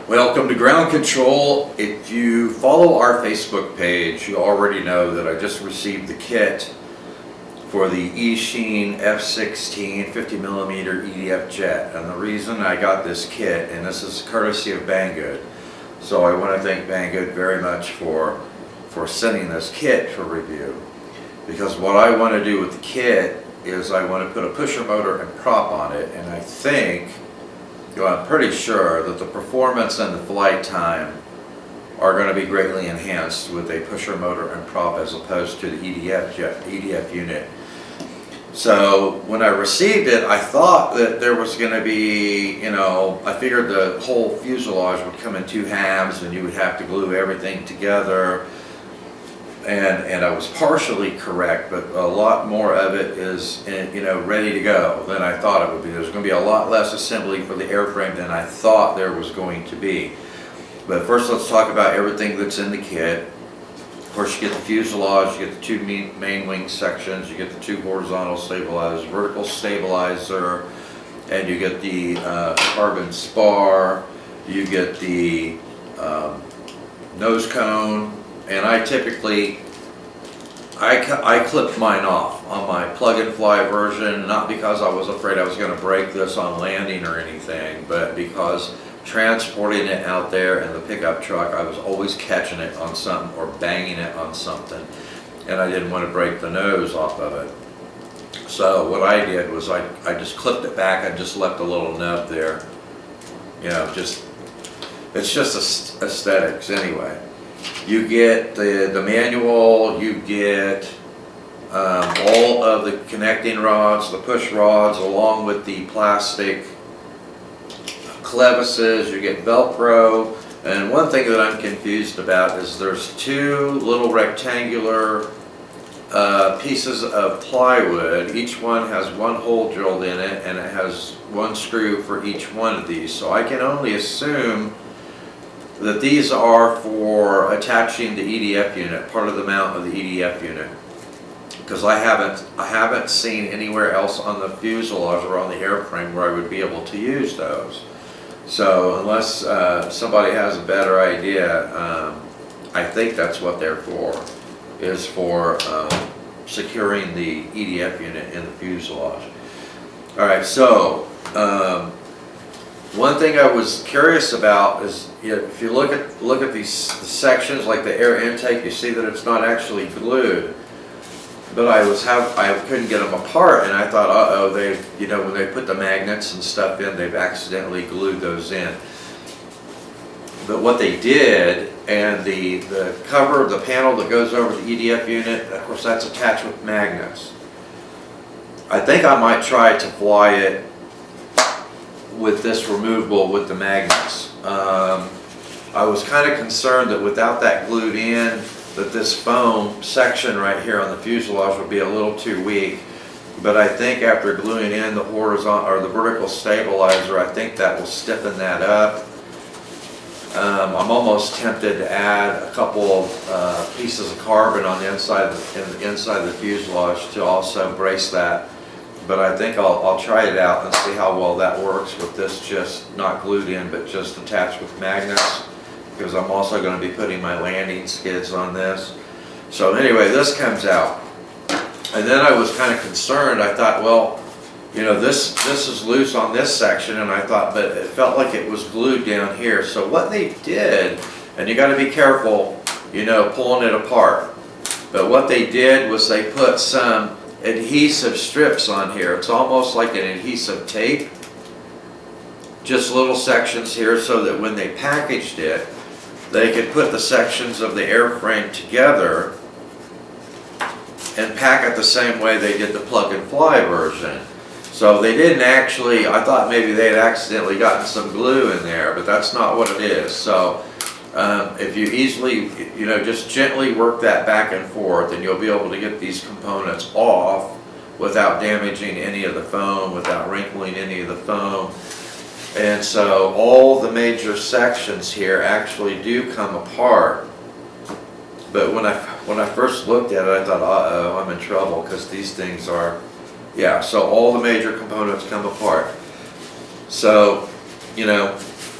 Welcome to Ground Control. If you follow our Facebook page, you already know that I just received the kit for the Eachine F16 50mm EDF jet. And the reason I got this kit, and this is courtesy of Banggood, so I want to thank Banggood very much for sending this kit for review. Because what I want to do with the kit is I want to put a pusher motor and prop on it, and I think, well, I'm pretty sure that the performance and the flight time are going to be greatly enhanced with a pusher motor and prop as opposed to the EDF unit. So when I received it, I thought that there was going to be, I figured the whole fuselage would come in two halves and you would have to glue everything together. And I was partially correct, but a lot more of it is, ready to go than I thought it would be. There's going to be a lot less assembly for the airframe than I thought there was going to be. But first, let's talk about everything that's in the kit. Of course, you get the fuselage, you get the two main wing sections, you get the two horizontal stabilizers, vertical stabilizer, and you get the carbon spar, you get the nose cone. And I typically, I clipped mine off on my plug-and-fly version, not because I was afraid I was going to break this on landing or anything, but because transporting it out there in the pickup truck, I was always catching it on something or banging it on something, and I didn't want to break the nose off of it. So what I did was I just clipped it back and just left a little nub there. It's just aesthetics anyway. You get the manual, you get all of the connecting rods, the push rods, along with the plastic clevises, you get Velcro. And one thing that I'm confused about is there's two little rectangular pieces of plywood. Each one has one hole drilled in it, and it has one screw for each one of these. So I can only assume that these are for attaching the EDF unit, part of the mount of the EDF unit, because I haven't seen anywhere else on the fuselage or on the airframe where I would be able to use those. So unless somebody has a better idea, I think that's what they're for, is for securing the EDF unit in the fuselage. All right, so one thing I was curious about is, if you look at these sections, like the air intake, you see that it's not actually glued. But I couldn't get them apart, and I thought, uh-oh, when they put the magnets and stuff in, they've accidentally glued those in. But what they did, and the cover, the panel that goes over the EDF unit, of course, that's attached with magnets. I think I might try to fly it with this removable with the magnets. I was kind of concerned that without that glued in, that this foam section right here on the fuselage would be a little too weak. But I think after gluing in the horizontal or the vertical stabilizer, I think that will stiffen that up. I'm almost tempted to add a couple of pieces of carbon on the inside of the fuselage to also brace that. But I think I'll try it out and see how well that works with this just not glued in, but just attached with magnets, because I'm also going to be putting my landing skids on this. So anyway, this comes out. And then I was kind of concerned. I thought, well, this is loose on this section, and I thought, but it felt like it was glued down here. So what they did, and you got to be careful, pulling it apart. But what they did was they put some adhesive strips on here. It's almost like an adhesive tape, just little sections here, so that when they packaged it, they could put the sections of the airframe together and pack it the same way they did the plug-and-fly version. So they didn't actually, I thought maybe they had accidentally gotten some glue in there, but that's not what it is. So if you easily, just gently work that back and forth, and you'll be able to get these components off without damaging any of the foam, without wrinkling any of the foam. And so all the major sections here actually do come apart. But when I first looked at it, I thought, uh-oh, I'm in trouble, because these things are, so all the major components come apart. So,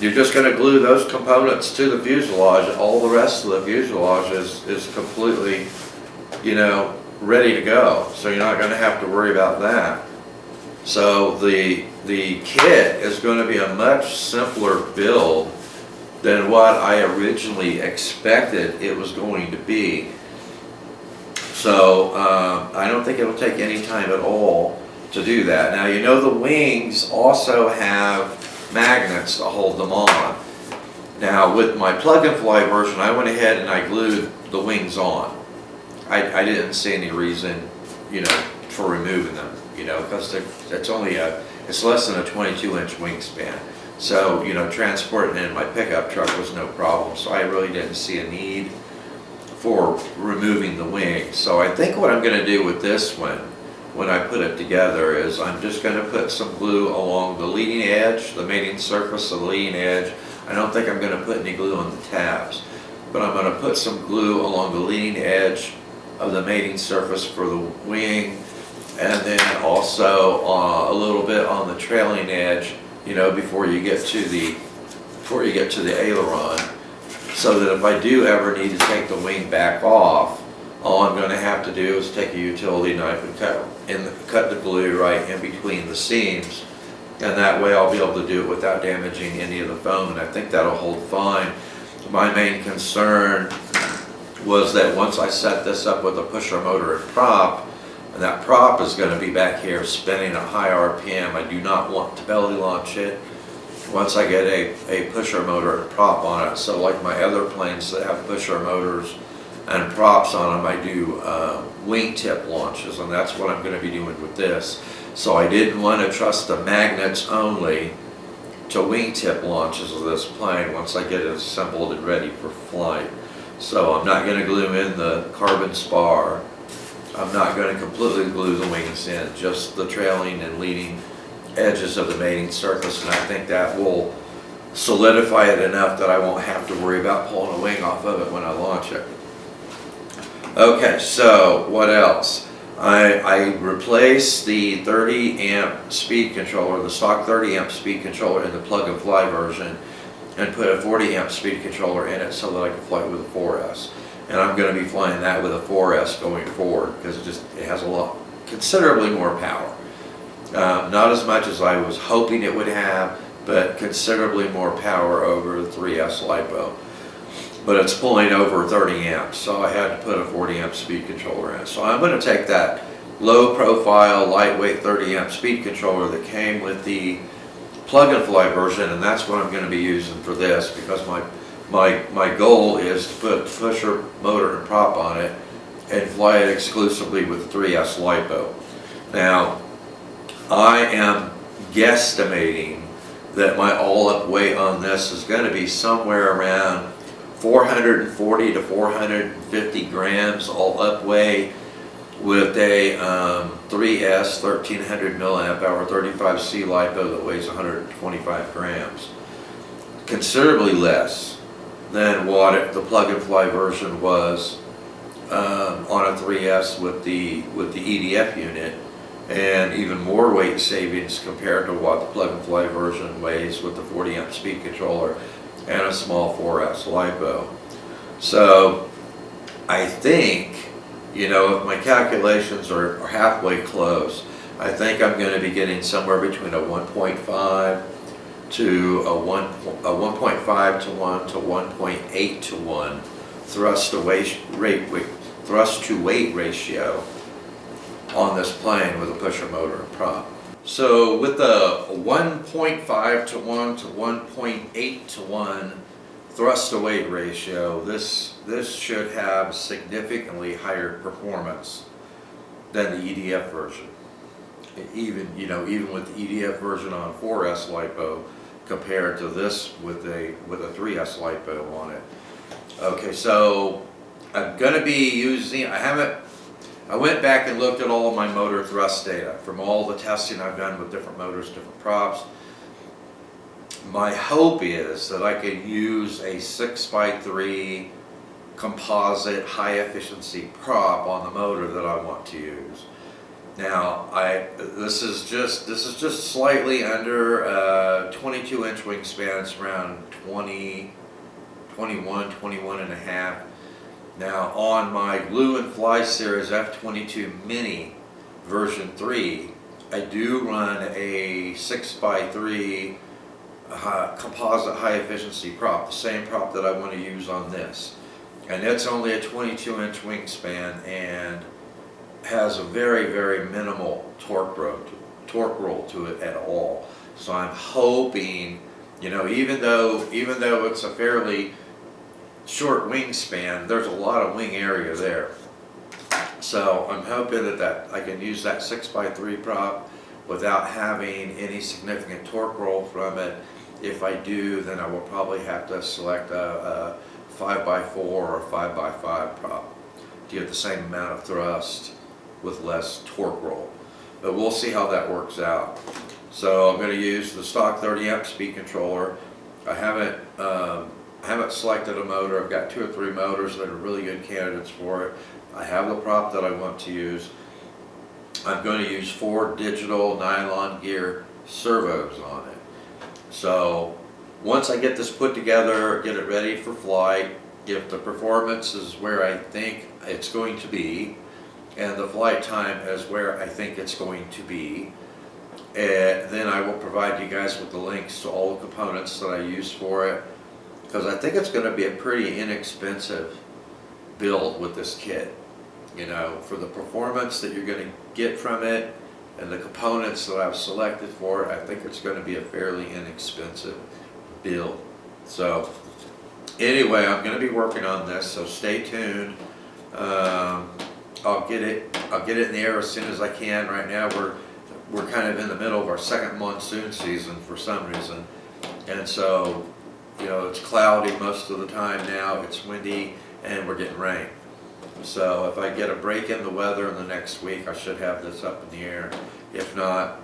you're just going to glue those components to the fuselage. All the rest of the fuselage is completely, you know, ready to go. So you're not going to have to worry about that. So the kit is going to be a much simpler build than what I originally expected it was going to be. So I don't think it'll take any time at all to do that. Now, you know, the wings also have magnets to hold them on. Now, with my plug-and-fly version, I went ahead and I glued the wings on. I didn't see any reason, you know, for removing them, you know, because it's less than a 22-inch wingspan. So, you know, transporting it in my pickup truck was no problem. So I really didn't see a need for removing the wings. So I think what I'm going to do with this one, when I put it together, is I'm just going to put some glue along the leading edge, the mating surface of the leading edge. I don't think I'm going to put any glue on the tabs, but I'm going to put some glue along the leading edge of the mating surface for the wing, and then also a little bit on the trailing edge, you know, before you get to the aileron, so that if I do ever need to take the wing back off, all I'm going to have to do is take a utility knife and cut the glue right in between the seams, and that way I'll be able to do it without damaging any of the foam, and I think that'll hold fine. My main concern was that once I set this up with a pusher motor and prop, and that prop is going to be back here spinning at high RPM, I do not want to belly launch it once I get a pusher motor and prop on it. So like my other planes that have pusher motors and props on them, I do wingtip launches, and that's what I'm going to be doing with this. So I didn't want to trust the magnets only to wingtip launches of this plane once I get it assembled and ready for flight. So I'm not going to glue in the carbon spar. I'm not going to completely glue the wings in, just the trailing and leading edges of the mating surface, and I think that will solidify it enough that I won't have to worry about pulling a wing off of it when I launch it. Okay, so what else? I replaced the 30 amp speed controller, the stock 30 amp speed controller in the plug and fly version, and put a 40 amp speed controller in it so that I can fly it with a 4S. And I'm going to be flying that with a 4S going forward because it has considerably more power. Not as much as I was hoping it would have, but considerably more power over the 3S LiPo. But it's pulling over 30 amps, so I had to put a 40 amp speed controller in. So I'm going to take that low profile, lightweight 30 amp speed controller that came with the plug and fly version, and that's what I'm going to be using for this, because my goal is to put the pusher motor and prop on it and fly it exclusively with the 3S LiPo. Now, I am guesstimating that my all-up weight on this is going to be somewhere around 440 to 450 grams all-up weight with a 3S 1300 milliamp hour 35C LiPo that weighs 125 grams. Considerably less than what the plug-and-fly version was on a 3S with the EDF unit, and even more weight savings compared to what the plug-and-fly version weighs with the 40 amp speed controller and a small 4S LiPo. So I think, you know, if my calculations are halfway close, I think I'm going to be getting somewhere between a 1.5 to a 1.5 to 1 to 1.8 to 1 thrust to weight ratio on this plane with a pusher motor and prop. So with the 1.5 to 1 to 1.8 to 1 thrust to weight ratio, this should have significantly higher performance than the EDF version. Even with the EDF version on 4S LiPo compared to this with a 3S LiPo on it. Okay, so I'm going to be using, I went back and looked at all of my motor thrust data from all the testing I've done with different motors, different props. My hope is that I can use a 6x3 composite high efficiency prop on the motor that I want to use. Now, this is just slightly under 22-inch wingspan. It's around 20, 21, 21 and a half. Now, on my Glue and Fly Series F22 Mini version 3, I do run a 6x3 composite high efficiency prop, the same prop that I want to use on this. And it's only a 22-inch wingspan and has a very minimal torque roll to it at all. So I'm hoping, even though it's a fairly short wingspan, there's a lot of wing area there. So I'm hoping that I can use that 6x3 prop without having any significant torque roll from it. If I do, then I will probably have to select a 5x4 or 5x5 prop to get the same amount of thrust with less torque roll. But we'll see how that works out. So I'm going to use the stock 30 amp speed controller. I haven't selected a motor. I've got 2 or 3 motors that are really good candidates for it. I have the prop that I want to use. I'm going to use 4 digital nylon gear servos on it. So once I get this put together, get it ready for flight, if the performance is where I think it's going to be, and the flight time is where I think it's going to be, then I will provide you guys with the links to all the components that I use for it, because I think it's going to be a pretty inexpensive build with this kit. For the performance that you're going to get from it and the components that I've selected for it, I think it's going to be a fairly inexpensive build. So anyway, I'm going to be working on this, so stay tuned. I'll get it in the air as soon as I can. Right now we're kind of in the middle of our second monsoon season for some reason, and so it's cloudy most of the time now, it's windy, and we're getting rain. So if I get a break in the weather in the next week, I should have this up in the air. If not,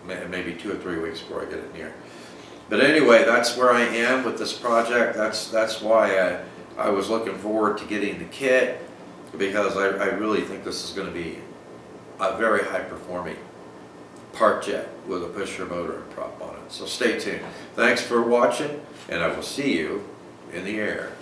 maybe 2 or 3 weeks before I get it in the air. But anyway, that's where I am with this project. That's why I was looking forward to getting the kit, because I really think this is going to be a very high-performing park jet with a pusher motor and prop on it. So stay tuned. Thanks for watching, and I will see you in the air.